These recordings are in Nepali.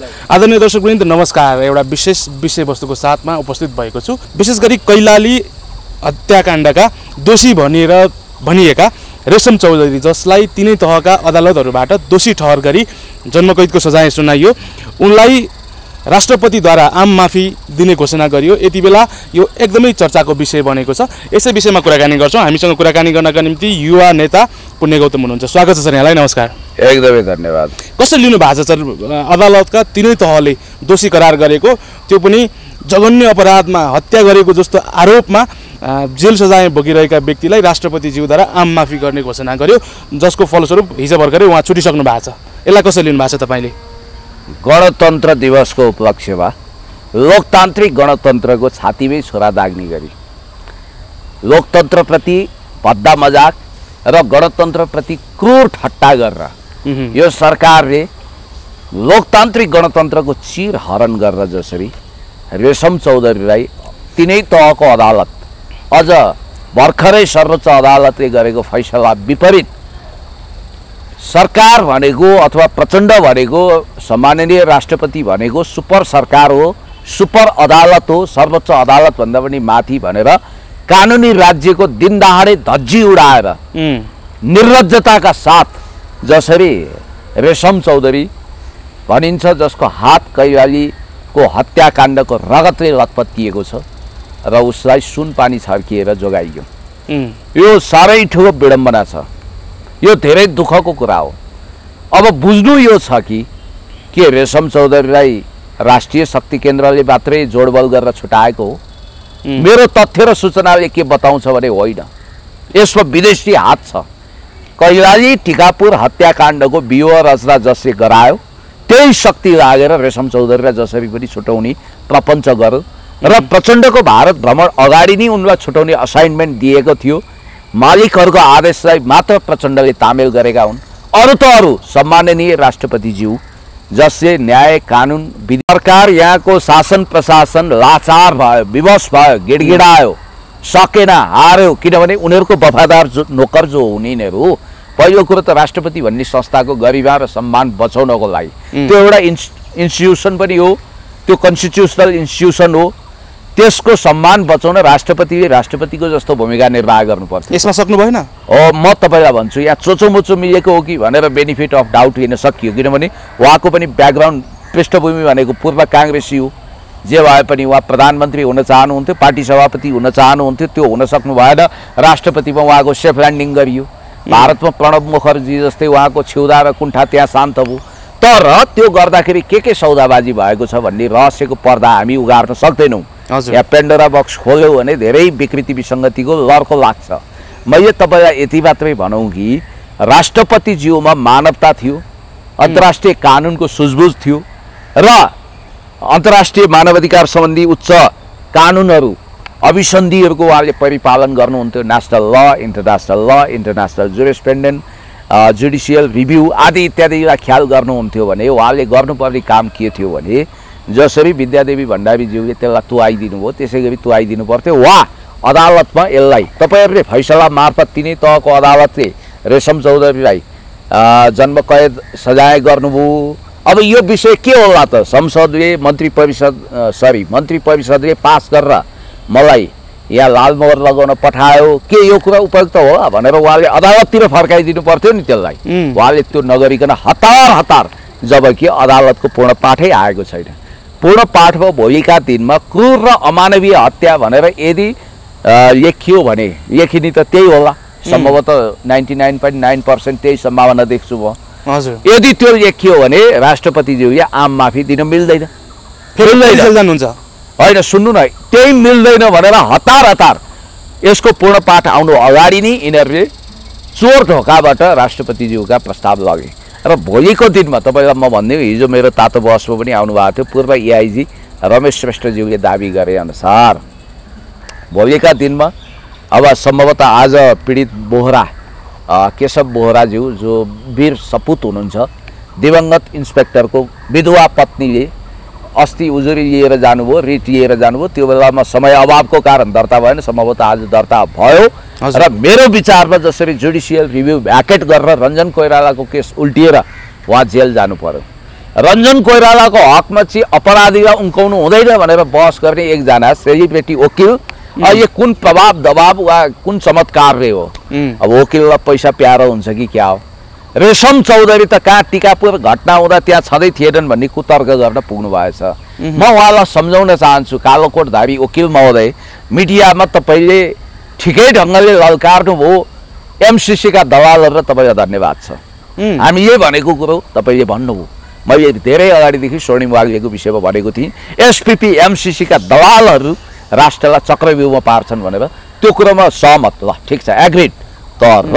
आदरणीय दर्शकवृन्द नमस्कार। एउटा विशेष विषयवस्तुको साथमा उपस्थित भएको छु। विशेष गरी कैलाली हत्याकाण्डका दोषी भनिएका रेशम चौधरी, जसलाई तीनै तहका अदालतहरूबाट दोषी ठहर गरी जन्मकैदको सजाय सुनाइयो, उनलाई राष्ट्रपतिद्वारा आम माफी दिने घोषणा गरियो। यति बेला यो एकदमै चर्चाको विषय बनेको छ। यसै विषयमा कुराकानी गर्छौँ। हामीसँग कुराकानी गर्नका निम्ति युवा नेता पुण्य गौतम हुनुहुन्छ। स्वागत छ सर, यहाँलाई नमस्कार। एकदमै धन्यवाद। कसरी लिनु भएको छ सर अदालतका तीनै तहले दोषी करार गरेको, त्यो पनि जघन्य अपराधमा हत्या गरेको जस्तो आरोपमा जेल सजाय भोगिरहेका व्यक्तिलाई राष्ट्रपतिज्यूद्वारा आम माफी गर्ने घोषणा गर्यो, जसको फलस्वरूप हिजो भर्खरै उहाँ छुटिसक्नु भएको छ। यसलाई कसरी लिनु भएको छ तपाईले? गणतन्त्र दिवसको उपलक्ष्यमा लोकतान्त्रिक गणतन्त्रको छातीमै छोरा दाग्ने गरी लोकतन्त्रप्रति भद्दा मजाक र गणतन्त्रप्रति क्रूर ठट्टा गरेर यो सरकारले लोकतान्त्रिक गणतन्त्रको चिर हरण गरेर जसरी रेशम चौधरीलाई तीनै तहको अदालत, अझ भर्खरै सर्वोच्च अदालतले गरेको फैसला विपरीत सरकार भनेको अथवा प्रचण्ड भनेको, सम्माननीय राष्ट्रपति भनेको सुपर सरकार हो, सुपर अदालत हो, सर्वोच्च अदालत भन्दा पनि माथि भनेर कानुनी राज्यको दिनदहाडे धज्जी उडाएर निर्लज्जताका साथ जसरी रेशम चौधरी भनिन्छ, जसको हात कैलालीको हत्याकाण्डको रगतले लतपतिएको छ र उसलाई सुनपानी छर्किएर जोगाइयो, यो साह्रै ठुलो विडम्बना छ। यो धेरै दुःखको कुरा हो। अब बुझ्नु यो छ कि रेशम चौधरीलाई राष्ट्रिय शक्ति केन्द्रले मात्रै जोडबल गरेर छुटाएको हो। मेरो तथ्य र सूचनाले के बताउँछ भने होइन, यसमा विदेशी हात छ। कैलाली टिकापुर हत्याकाण्डको बियो रचना जसले गरायो, त्यही शक्ति लागेर रेशम चौधरीलाई जसरी पनि छुटाउने प्रपञ्च गर्यो र प्रचण्डको भारत भ्रमण अगाडि नै उनलाई छुटाउने असाइनमेन्ट दिएको थियो। मालिकहरूको आदेशलाई मात्र प्रचण्डले तामेल गरेका हुन्। अरू त अरू सम्माननीय राष्ट्रपतिज्यू जसले न्याय कानुन विधि सरकार यहाँको शासन प्रशासन लाचार भयो, विवश भयो, गिडगिडायो, सकेन, हार्यो। किनभने उनीहरूको वफादार नोकर जो उनीहरू हो, पहिलो कुरो त राष्ट्रपति भन्ने संस्थाको गरिमा र सम्मान बचाउनको लागि त्यो एउटा इन्स्टिट्युसन पनि हो, त्यो कन्स्टिट्युसनल इन्स्टिट्युसन हो। त्यसको सम्मान बचाउन राष्ट्रपतिले राष्ट्रपतिको जस्तो भूमिका निर्वाह गर्नुपर्छ। यसमा सक्नु भएन? म तपाईँलाई भन्छु, यहाँ चोचोमोचो मिलेको हो कि भनेर बेनिफिट अफ डाउट लिन सकियो। किनभने उहाँको पनि ब्याकग्राउन्ड पृष्ठभूमि भनेको पूर्व काङ्ग्रेसी हो। जे भए पनि उहाँ प्रधानमन्त्री हुन चाहनुहुन्थ्यो, पार्टी सभापति हुन चाहनुहुन्थ्यो, त्यो हुन सक्नु भएन। राष्ट्रपतिमा उहाँको सेफ ल्यान्डिङ गरियो। भारतमा प्रणब मुखर्जी जस्तै उहाँको छिउदा र कुण्ठा त्यहाँ शान्त भयो। तर त्यो गर्दाखेरि के सौदाबाजी भएको छ भन्ने रहस्यको पर्दा हामी उगार्न सक्दैनौँ। यहाँ पेन्डोरा बक्स खोल्यो भने धेरै विकृति विसङ्गतिको लर्को लाग्छ। मैले तपाईँलाई यति मात्रै भनौँ कि राष्ट्रपतिज्यूमा मानवता थियो, अन्तर्राष्ट्रिय कानुनको सुझबुझ थियो र अन्तर्राष्ट्रिय मानवाधिकार सम्बन्धी उच्च कानुनहरू अभिसन्धिहरूको उहाँले परिपालन गर्नुहुन्थ्यो। नेसनल ल, इन्टरनेसनल जुरिस्प्रुडेन्स, जुडिसियल रिभ्यू आदि इत्यादिलाई ख्याल गर्नुहुन्थ्यो भने उहाँले गर्नुपर्ने काम के थियो भने जसरी विद्यादेवी भण्डारीज्यूले त्यसलाई तुहाइदिनु भयो, त्यसै गरी तुहाइदिनु पर्थ्यो। वा अदालतमा यसलाई तपाईँहरूले फैसला मार्फत तीनै तहको अदालतले रेशम चौधरीलाई जन्मकैद सजाय गर्नुभयो। अब यो विषय के होला त? संसदले मन्त्री परिषदले पास गरेर मलाई यहाँ लालमोहर लगाउन पठायो, के यो कुरा उपयुक्त हो भनेर उहाँले अदालततिर फर्काइदिनु पर्थ्यो नि त्यसलाई। उहाँले त्यो नगरिकन हतार जबकि अदालतको पूर्ण पाठै आएको छैन। पूर्ण पाठमा भोलिका दिनमा क्रूर र अमानवीय हत्या भनेर यदि लेखियो भने लेखिने त त्यही होला। सम्भवतः 99.9% त्यही सम्भावना देख्छु म। हजुर, यदि त्यो लेखियो भने राष्ट्रपतिज्यूले आम माफी दिन मिल्दैन। होइन, सुन्नु न, त्यही मिल्दैन भनेर हतार यसको पूर्ण पाठ आउनु अगाडि नै यिनीहरूले चोर ढोकाबाट राष्ट्रपतिज्यूका प्रस्ताव लगे र भोलिको दिनमा तपाईँलाई म भन्ने, हिजो मेरो तातो बसमा पनि आउनुभएको थियो पूर्व एआइजी रमेश श्रेष्ठज्यूले दाबी गरे अनुसार भोलिका दिनमा अब सम्भवतः आज पीडित बोहरा केशव बोहराज्यू जो वीर सपुत हुनुहुन्छ, दिवंगत इन्सपेक्टरको विधवा पत्नीले अस्ति उजुरी लिएर जानुभयो, रिट लिएर जानुभयो। त्यो बेलामा समय अभावको कारण दर्ता भएन, सम्भवतः आज दर्ता भयो र मेरो विचारमा जसरी जुडिसियल रिभ्यू भ्याकेट गरेर रञ्जन कोइरालाको केस उल्टिएर उहाँ जेल जानु पर्यो। रञ्जन कोइरालाको हकमा चाहिँ अपराधीलाई उम्काउनु हुँदैन भनेर बहस गर्ने एकजना सेलिब्रेटी वकिल यो कुन प्रभाव दबाव वा कुन चमत्कारले हो अब वकिललाई पैसा प्यारो हुन्छ कि क्या हो रेशम चौधरी त कहाँ टिकापुर घटना हुँदा त्यहाँ छँदै थिएनन् भन्ने कुतर्क गर्न पुग्नु भएछ म उहाँलाई सम्झाउन चाहन्छु कालोकोटधारी वकिल महोदय मिडियामा तपाईँले ठिकै ढङ्गले ललकार्नुभयो एमसिसीका दलालहरूलाई तपाईँलाई धन्यवाद छ हामीले भनेको कुरो तपाईँले भन्नुभयो मैले धेरै अगाडिदेखि स्वर्णिम वाग्लेको विषयमा भनेको थिएँ एसपिपी एमसिसीका दलालहरू राष्ट्रलाई चक्रव्यूहमा पार्छन् भनेर त्यो कुरोमा सहमत ल ठिक छ एग्रिड तर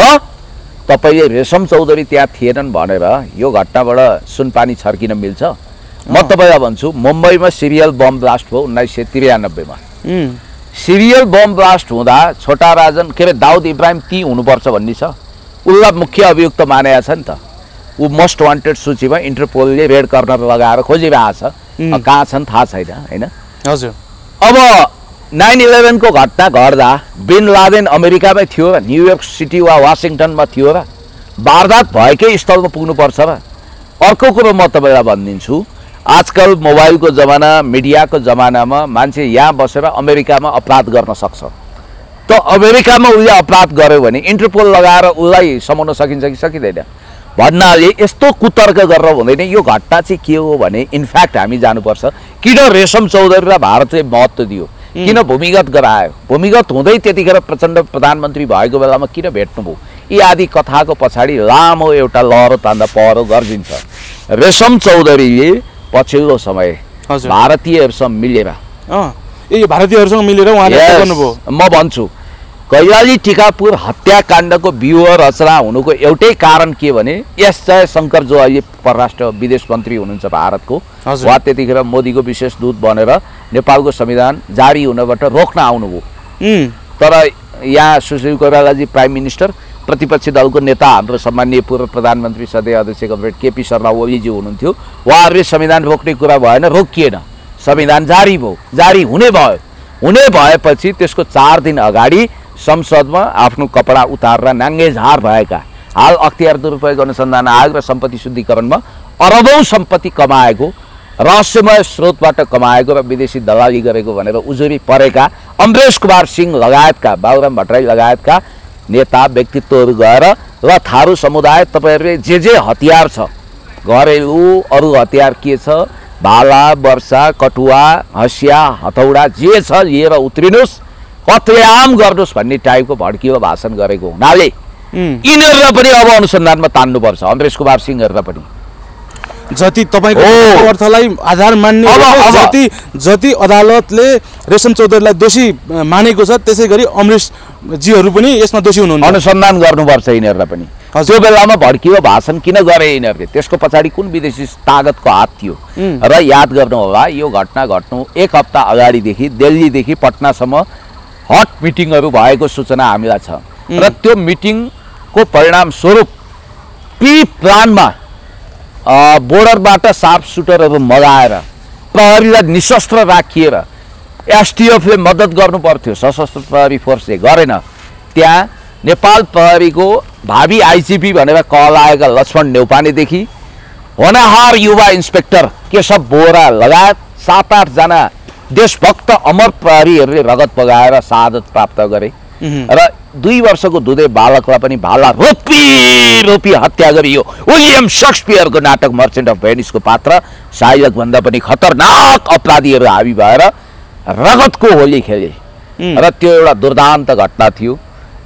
तपाईँले रेशम चौधरी त्यहाँ थिएनन् भनेर यो घटनाबाट सुनपानी छर्किन मिल्छ म तपाईँलाई भन्छु मुम्बईमा सिरियल बम ब्लास्ट भयो 1993मा सिरियल बम ब्लास्ट हुँदा छोटा राजन के अरे दाउद इब्राहिम ती हुनुपर्छ भन्ने छ उसलाई मुख्य अभियुक्त मानेको छ नि त ऊ मोस्ट वान्टेड सूचीमा इन्टरपोलले रेड कर्नर लगाएर खोजिरहेको छ कहाँ छन् थाहा छैन होइन हजुर अब 9/11 को घटना घट्दा बिन लादेन अमेरिकामै थियो र न्युयोर्क सिटी वा वासिङटनमा थियो र वारदात भएकै स्थलमा पुग्नुपर्छ र अर्को कुरो म तपाईँलाई भनिदिन्छु आजकल मोबाइलको जमाना मिडियाको जमानामा मान्छे यहाँ बसेर अमेरिकामा अपराध गर्न सक्छ त अमेरिकामा उसले अपराध गर्यो भने इन्टरपोल लगाएर उसलाई समाउन सकिन्छ कि सकिँदैन भन्नाले यस्तो कुतर्क गरेर हुँदैन यो घटना चाहिँ के हो भने इनफ्याक्ट हामी जानुपर्छ किन रेशम चौधरीलाई भारतले महत्त्व दियो किन भूमिगत गरायो भूमिगत हुँदै त्यतिखेर प्रचण्ड प्रधानमन्त्री भएको बेलामा किन भेट्नुभयो यी आदि कथाको पछाडि लामो एउटा लहरो तान्दा पहरो गर्जिन्छ रेशम चौधरीले पछिल्लो समय भारतीयहरूसँग मिलेर भारतीयहरूसँग मिलेर उहाँले गर्नुभयो म भन्छु कैलाली टिकापुर हत्याकाण्डको व्यूह रचना हुनुको एउटै कारण के भने एस जयशङ्कर जो अहिले परराष्ट्र विदेश मन्त्री हुनुहुन्छ भारतको उहाँ त्यतिखेर मोदीको विशेष दूत बनेर नेपालको संविधान जारी हुनबाट रोक्न आउनुभयो तर यहाँ सुशील कोइरालाजी प्राइम मिनिस्टर प्रतिपक्षी दलको नेता हाम्रो सम्माननीय पूर्व प्रधानमन्त्री सधैँ अध्यक्ष कमरेड केपी शर्मा ओलीजी हुनुहुन्थ्यो उहाँहरूले संविधान रोक्ने कुरा भएन रोकिएन संविधान जारी भयो जारी हुने भएपछि त्यसको 4 दिन अगाडि संसदमा आफ्नो कपडा उतारेर नाङ्गे झार भएका हाल अख्तियार दुरुपयोग अनुसन्धान आयोग र सम्पत्ति शुद्धिकरणमा अरबौं सम्पत्ति कमाएको रहस्यमय स्रोतबाट कमाएको र विदेशी दलाली गरेको भनेर उजुरी परेका अमरेश कुमार सिंह लगायतका बाबुराम भट्टराई लगायतका नेता व्यक्तित्वहरू गएर र थारू समुदाय तपाईँहरूले जे हतियार छ घरेलु अरू हतियार के छ भाला वर्षा कटुवा हँसिया हथौडा जे छ लिएर उत्रिनुहोस् कत्लेआम गर्नुहोस् भन्ने टाइपको भड्किलो भाषण गरेको हुनाले यिनीहरूलाई पनि अब अनुसन्धानमा तान्नुपर्छ अमरेश कुमार सिंहहरूलाई पनि जति तपाईको अर्थलाई आधार मान्ने जति अदालतले रेशम चौधरीलाई दोषी मानेको छ त्यसैगरी अमरेश जीहरू पनि यसमा दोषी हुनुहुन्छ अनुसन्धान गर्नुपर्छ यिनीहरूलाई पनि त्यो बेलामा भड्किलो भाषण किन गरे यिनीहरूले त्यसको पछाडि कुन विदेशी तागतको हात थियो र याद गर्नु होला यो घटना घट्नु 1 हप्ता अगाडिदेखि दिल्लीदेखि पटनासम्म हट मिटिङहरू भएको सूचना हामीलाई छ र त्यो मिटिङको परिणाम स्वरूप प्री प्लानमा बोर्डरबाट सार्प सुटरहरू मगाएर प्रहरीलाई निशस्त्र राखिएर एसटिएफले मद्दत गर्नु पर्थ्यो सशस्त्र प्रहरी फोर्सले गरेन त्यहाँ नेपाल प्रहरीको भावी आइजिपी भनेर कहलाएका लक्ष्मण नेउपानेदेखि होनाहार युवा इन्सपेक्टर केशव बोहरा लगायत 7-8 जना देशभक्त अमर प्रहरीहरूले रगत बगाएर शहादत प्राप्त गरे र 2 वर्षको दुधे बालकलाई पनि भाला रोपी हत्या गरियो विलियम शेक्सपियरको नाटक मर्चेन्ट अफ भेनिसको पात्र साइलक भन्दा पनि खतरनाक अपराधीहरू हावी भएर रगतको होली खेले र त्यो एउटा दुर्दान्त घटना थियो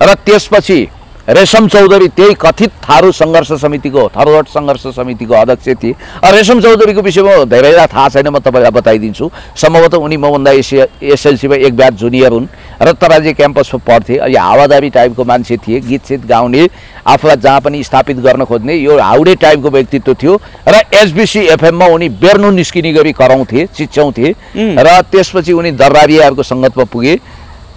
र त्यसपछि रेशम चौधरी त्यही कथित थारू सङ्घर्ष समितिको थरवट सङ्घर्ष समितिको अध्यक्ष थिए रेशम चौधरीको विषयमा धेरैलाई थाहा छैन म तपाईँलाई बताइदिन्छु सम्भवतः उनी मभन्दा एसएलसीमा 1 ब्याच जुनियर हुन् रत्तराजी क्याम्पसमा पढ्थे अहिले हावादारी टाइपको मान्छे थिए गीत सित गाउने आफूलाई जहाँ पनि स्थापित गर्न खोज्ने यो हाउडे टाइपको व्यक्तित्व थियो र एसबिसी एफएममा उनी बेर्नु निस्किने गरी कराउँथे चिच्याउँथे र त्यसपछि उनी दरबारियाहरूको सङ्गतमा पुगे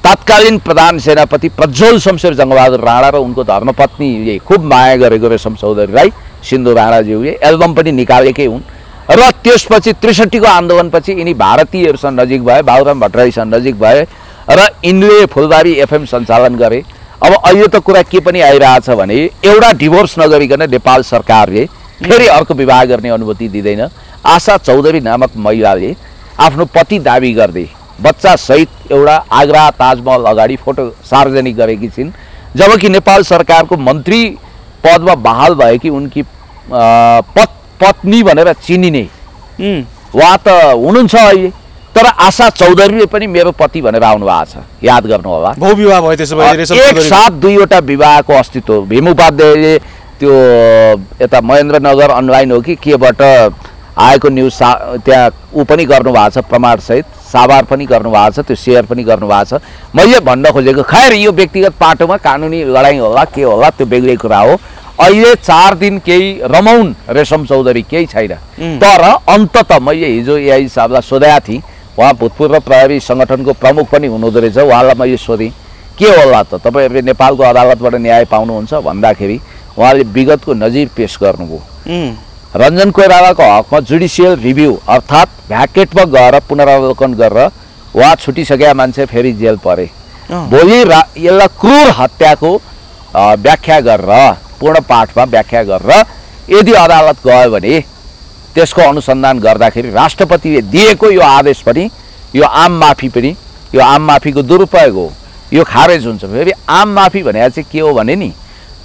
तत्कालीन प्रधान सेनापति प्रज्वल शमशेर जङ्गबहादुर राणा र उनको धर्मपत्नीले खूब माया गरेको रेशम चौधरीलाई सिन्धु राणाज्यूले एल्बम पनि निकालेकै हुन् र त्यसपछि 63 को आन्दोलनपछि यिनी भारतीयहरूसँग नजिक भए बाबुराम भट्टराईसँग नजिक भए र यिनले फुलबारी एफएम सञ्चालन गरे अब अहिले त कुरा के पनि आइरहेछ भने एउटा डिभोर्स नगरिकन नेपाल सरकारले फेरि अर्को विवाह गर्ने अनुमति दिँदैन आशा चौधरी नामक महिलाले आफ्नो पति दाबी गर्दै बच्चा सहित एउटा आगरा ताजमहल अगाडि फोटो सार्वजनिक गरेकी छिन्, जबकि नेपाल सरकारको मन्त्री पदमा बहाल भएकी उनकी पत्नी भनेर चिनिने उहाँ त हुनुहुन्छ अहिले, तर आशा चौधरीले पनि मेरो पति भनेर आउनु भएको छ, याद गर्नु होला। बहुविवाह भयो त्यसो भए रेशम चौधरी एक साथ दुईवटा विवाहको अस्तित्व। भीम उपाध्यायले त्यो यता महेन्द्रनगर अनलाइन हो कि केबाट आएको न्युज त्यहाँ ऊ पनि गर्नुभएको छ प्रमाणसहित, साभार पनि गर्नुभएको छ, त्यो सेयर पनि गर्नुभएको छ। मैले भन्न खोजेको खैर यो व्यक्तिगत पाटोमा कानुनी लडाइँ होला के होला त्यो बेग्लै कुरा हो। अहिले 4 दिन केही रमाउन रेशम चौधरी केही छैन, तर अन्ततः मैले हिजो एआई साहबलाई सोधेको थिएँ, उहाँ भूतपूर्व प्रहरी सङ्गठनको प्रमुख पनि हुनुहुँदो रहेछ, उहाँलाई मैले सोधेँ के होला त तपाईँहरूले नेपालको अदालतबाट न्याय पाउनुहुन्छ भन्दाखेरि उहाँले विगतको नजिर पेश गर्नुभयो। रञ्जन कोइरालाको हकमा जुडिसियल रिभ्यू अर्थात् भ्याकेटमा गएर पुनरावलोकन गरेर उहाँ छुटिसकेका मान्छे फेरि जेल परे। भोलि यसलाई क्रूर हत्याको व्याख्या गरेर पूर्ण पाठमा व्याख्या गरेर यदि अदालत गयो भने त्यसको अनुसन्धान गर्दाखेरि राष्ट्रपतिले दिएको यो आदेश पनि, यो आम माफी पनि, यो आम माफीको दुरुपयोग हो, यो खारेज हुन्छ। फेरि आम माफी भनेको चाहिँ के हो भने नि,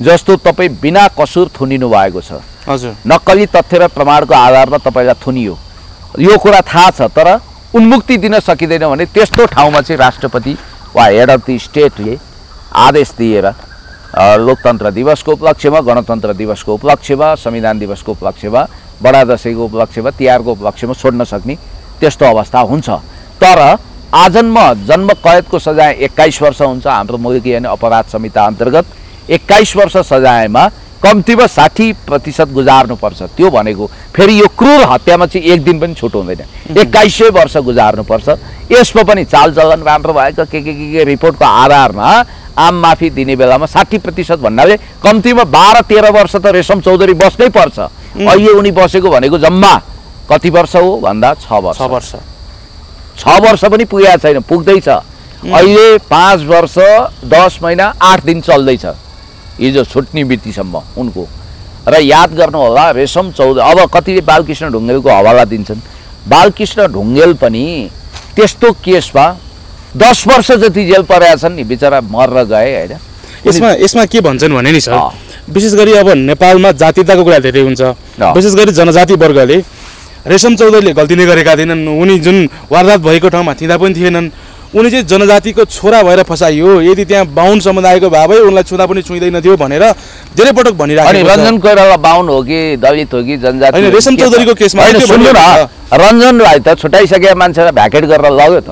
जस्तो तपाईँ बिना कसुर थुनिनु भएको छ, हजुर, नक्कली तथ्य र प्रमाणको आधारमा तपाईँलाई थुनियो, यो कुरा थाहा छ, तर उन्मुक्ति दिन सकिँदैन भने त्यस्तो ठाउँमा चाहिँ राष्ट्रपति वा हेड अफ द स्टेटले आदेश दिएर लोकतन्त्र दिवसको उपलक्ष्यमा, गणतन्त्र दिवसको उपलक्ष्यमा, संविधान दिवसको उपलक्ष्यमा, बडा दशैँको उपलक्ष्यमा, तिहारको उपलक्ष्यमा छोड्न सक्ने त्यस्तो अवस्था हुन्छ। तर आजन्म जन्म कैदको सजाय 21 वर्ष हुन्छ हाम्रो मुलुकी अपराध संहिता अन्तर्गत। 21 वर्ष सजायमा कम्तीमा 60% गुजार्नुपर्छ। त्यो भनेको फेरि यो क्रूर हत्यामा चाहिँ एक दिन पनि छुट हुँदैन, 21 वर्ष गुजार्नुपर्छ। यसमा पनि चालचलन राम्रो भएको के रिपोर्टको आधारमा आम माफी दिने बेलामा 60% भन्नाले कम्तीमा 12-13 वर्ष त रेशम चौधरी बस्नै पर्छ। अहिले उनी बसेको भनेको जम्मा कति वर्ष हो भन्दा 6 वर्ष। 6 वर्ष पनि पुगेको छैन, पुग्दैछ। अहिले 5 वर्ष 10 महिना 8 दिन चल्दैछ हिजो छुट्ने मितिसम्म उनको। र याद गर्नु होला रेशम चौधरी, अब कतिले बालकृष्ण ढुङ्गेलको हवाला दिन्छन्, बालकृष्ण ढुङ्गेल पनि त्यस्तो केसमा 10 वर्ष जति जेल परेका छन् नि, बिचरा मरेर गए होइन। यसमा के भन्छन् भने नि सर, विशेष गरी अब नेपालमा जातीयताको कुरा धेरै हुन्छ, विशेष गरी जनजाति वर्गले रेशम चौधरीले गल्ती नै गरेका थिएनन्, उनी जुन वारदात भएको ठाउँमा थिँदा पनि थिएनन्, उनी चाहिँ जनजातिको छोरा भएर फसाइयो, यदि त्यहाँ बाहुन समुदायको भए भए उनलाई छुँदा पनि छुइँदैन थियो भनेर धेरै पटक भनिराखेको छ। रञ्जन कोइराला बाहुन हो कि दलित हो कि जनजाति? हैन, रेशम चौधरीको केसमा सुन्नु न, रञ्जनलाई त छुटाइसकेका मान्छेलाई भ्याकेट गरेर लग्यो त।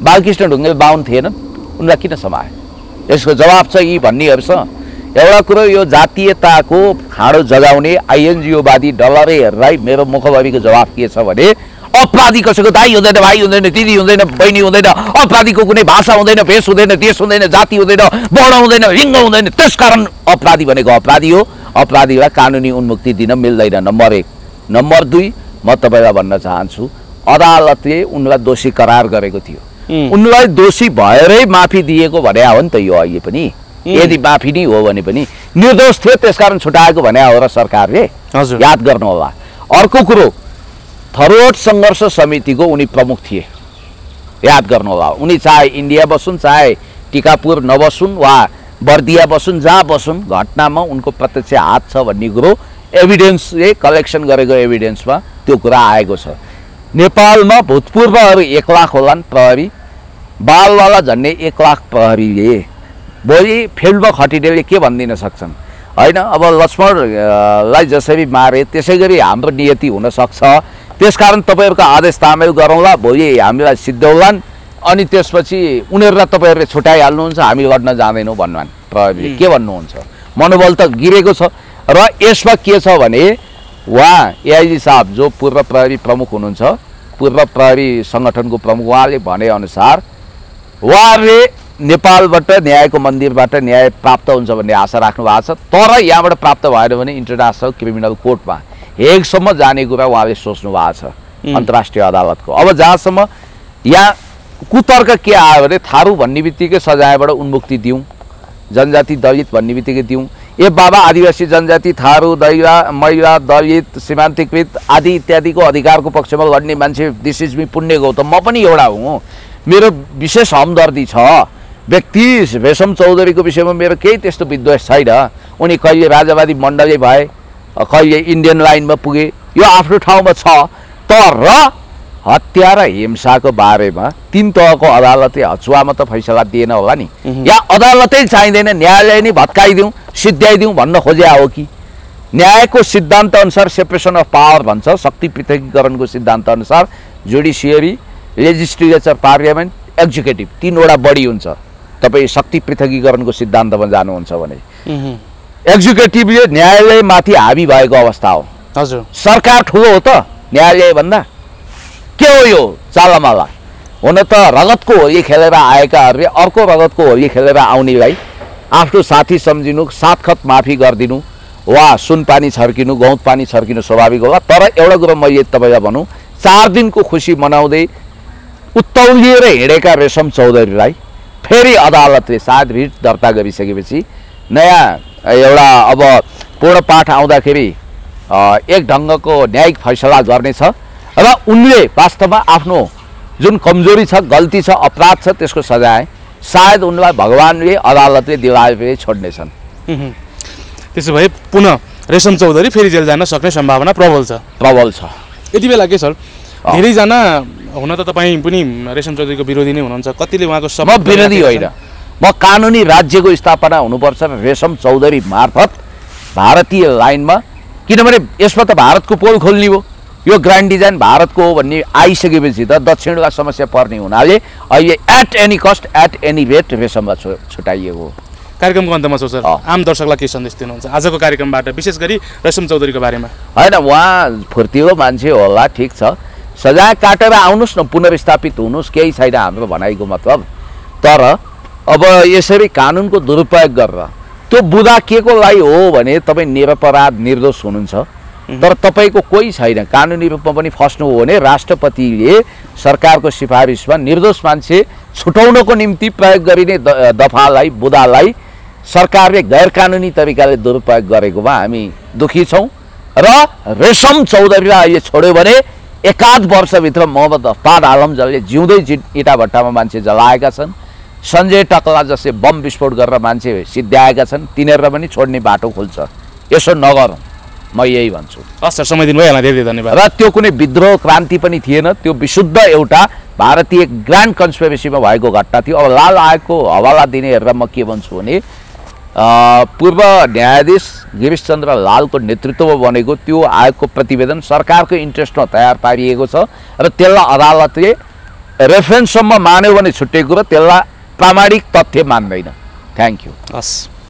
बालकृष्ण ढुङ्गेल बाहुन थिएनन्, उनलाई किन समाए? यसको जवाब छ यी भन्नेहरूसँग। एउटा कुरो यो जातीयताको खाँडो जगाउने आइएनजिओवादी डलरे हेरेर मेरो मुखभरिको जवाब के छ भने अपराधी कसैको दाइ हुँदैन, भाइ हुँदैन, दिदी हुँदैन, बहिनी हुँदैन, अपराधीको कुनै भाषा हुँदैन, भेष हुँदैन, देश हुँदैन, जाति हुँदैन, वर्ण हुँदैन, लिङ्ग हुँदैन। त्यसकारण अपराधी भनेको अपराधी हो। अपराधीलाई कानुनी उन्मुक्ति दिन मिल्दैन, नम्बर 1। नम्बर 2, म तपाईँलाई भन्न चाहन्छु अदालतले उनलाई दोषी करार गरेको थियो, उनलाई दोषी भएरै माफी दिएको भने हो नि त यो। अहिले पनि यदि माफी नै हो भने पनि निर्दोष थियो त्यसकारण छुटाएको भने हो र सरकारले, याद गर्नु होला। अर्को कुरो, थरोट सङ्घर्ष समितिको उनी प्रमुख थिए, याद गर्नु होला। उनी चाहे इन्डिया बसुन्, चाहे टिकापुर नबसुन् वा बर्दिया बसुन्, जहाँ बसुन् घटनामा उनको प्रत्यक्ष हात छ भन्ने कुरो एभिडेन्सले कलेक्सन गरेको एभिडेन्समा त्यो कुरा आएको छ। नेपालमा भूतपूर्वहरू 1 लाख होलान् प्रहरी, बालवाला झन्डै 1 लाख प्रहरीले भोलि फिल्डमा खटिनेले के भनिदिन सक्छन् होइन। अब लक्ष्मणलाई जसरी मारे त्यसै गरी हाम्रो नियति हुनसक्छ, त्यसकारण तपाईँहरूको आदेश तामेल गरौँला, भोलि हामीलाई सिद्धौलान्, अनि त्यसपछि उनीहरूलाई तपाईँहरूले छुटाइहाल्नुहुन्छ, हामी लड्न जाँदैनौँ भन्नुन् प्रहरीले। के भन्नुहुन्छ? मनोबल त गिरेको छ। र यसमा के छ भने उहाँ एआइजी साहब जो पूर्व प्रहरी प्रमुख हुनुहुन्छ, पूर्व प्रहरी सङ्गठनको प्रमुख, उहाँले भनेअनुसार उहाँले नेपालबाट न्यायको मन्दिरबाट न्याय प्राप्त हुन्छ भन्ने आशा राख्नु भएको छ। तर यहाँबाट प्राप्त भएन भने इन्टरनेसनल क्रिमिनल कोर्टमा हेगसम्म जाने कुरा उहाँले सोच्नु भएको छ, अन्तर्राष्ट्रिय अदालतको। अब जहाँसम्म यहाँ कुतर्क के आयो भने थारू भन्ने बित्तिकै सजायबाट उन्मुक्ति दिउँ, जनजाति दलित भन्ने बित्तिकै दिउँ, ए बाबा आदिवासी जनजाति थारू दैरा मैरा दलित सीमान्तकृत आदि इत्यादिको अधिकारको पक्षमा लड्ने मान्छे दिस इज मी पुण्य गौतम म पनि एउटा हुँ मेरो विशेष हमदर्दी छ व्यक्ति रेशम चौधरीको विषयमा मेरो केही त्यस्तो विद्वेष छैन उनी कहिले राजावादी मण्डली भए कहिले इन्डियन लाइनमा पुगे यो आफ्नो ठाउँमा छ तर हत्या र हिंसाको बारेमा 3 तहको अदालतले हचुवामा त फैसला दिएन होला नि या अदालतै चाहिँदैन न्यायालय नै भत्काइदिउँ सिद्ध्याइदिउँ भन्न खोज्या हो कि न्यायको सिद्धान्त अनुसार सेपरेसन अफ पावर भन्छ शक्ति पृथकीकरणको सिद्धान्त अनुसार जुडिसियरी लेजिस्लेचर पार्लियामेन्ट एक्जिक्युटिभ 3 वटा बढी हुन्छ तपाईँ शक्ति पृथकीकरणको सिद्धान्तमा जानुहुन्छ भने एक्जिक्युटिभले न्यायालयमाथि हावी भएको अवस्था हो हजुर सरकार ठुलो हो त न्यायालय भन्दा के हो यो चालामाला हुन त रगतको होली खेलेर आएकाहरूले अर्को रगतको होली खेलेर आउनेलाई आफ्नो साथी सम्झिनु सातखत माफी गरिदिनु वा सुन पानी छर्किनु गौत पानी छर्किनु स्वाभाविक होला तर एउटा कुरा मैले तपाईँलाई भनौँ 4 दिनको खुसी मनाउँदै उत्तौलिएर हिँडेका रेशम चौधरीलाई फेरि अदालतले सायद रिट दर्ता गरिसकेपछि नयाँ एउटा अब पूर्ण पाठ आउँदाखेरि एक ढङ्गको न्यायिक फैसला गर्नेछ र उनले वास्तवमा आफ्नो जुन कमजोरी छ गल्ती छ अपराध छ त्यसको सजाय सायद उनलाई भगवानले अदालतले दिलाए छोड्नेछन् त्यसो भए पुनः रेशम चौधरी फेरि जेल जान सक्ने सम्भावना प्रबल छ यति बेला के सर धेरैजना हुन त तपाईँ पनि रेशम चौधरीको विरोधी नै हुनुहुन्छ कतिले उहाँको म विरोधी होइन म कानुनी राज्यको स्थापना हुनुपर्छ रेशम चौधरी मार्फत भारतीय लाइनमा किनभने यसमा त भारतको पोल खोल्ने हो यो ग्रान्ड डिजाइन भारतको हो भन्ने आइसकेपछि त दक्षिणका समस्या पर्ने हुनाले अहिले at any cost at any rate रेशममा छुटाइएको हो कार्यक्रमको अन्तमा छ सर आम दर्शकलाई के सन्देश दिनुहुन्छ आजको कार्यक्रमबाट विशेष गरी रेशम चौधरीको बारेमा होइन उहाँ फुर्तिलो मान्छे होला ठिक छ सजाय काटेर आउनुहोस् न पुनर्स्थापित हुनुहोस् केही छैन हाम्रो भनाइको मतलब तर अब यसरी कानुनको दुरुपयोग गरेर त्यो बुदा के को लागि हो भने तपाईँ निरपराध निर्दोष हुनुहुन्छ तर तपाईँको कोही छैन कानुनी रूपमा पनि फस्नु हो भने राष्ट्रपतिले सरकारको सिफारिसमा निर्दोष मान्छे छुटाउनको निम्ति प्रयोग गरिने दफालाई बुदालाई सरकारले गैर कानुनी तरिकाले दुरुपयोग गरेकोमा हामी दुखी छौँ र रेशम चौधरीलाई अहिले छोड्यो भने एकाध वर्षभित्र मोहम्मद अफताब आलम जसले जिउँदै इँटा भट्टामा मान्छे जलाएका छन् सञ्जय टकला जसले बम विस्फोट गरेर मान्छे सिद्ध्याएका छन् तिनीहरूलाई पनि छोड्ने बाटो खोल्छ यसो नगरौँ म यही भन्छु हस् सर समय दिनुभयो यहाँलाई धेरै धन्यवाद र त्यो कुनै विद्रोह क्रान्ति पनि थिएन त्यो विशुद्ध एउटा भारतीय ग्रान्ड कन्स्पिरेसीमा भएको घटना थियो अब लाल आयोगको हवाला दिने हेरेर म के भन्छु भने पूर्व न्यायाधीश गिरीश चन्द्र लालको नेतृत्वमा बनेको त्यो आयोगको प्रतिवेदन सरकारको इन्ट्रेस्टमा तयार पारिएको छ र त्यसलाई अदालतले रेफरेन्ससम्म मान्यो भने छुट्टै कुरो त्यसलाई प्रामाणिक तथ्य मान्दैन थ्याङ्क यू हस्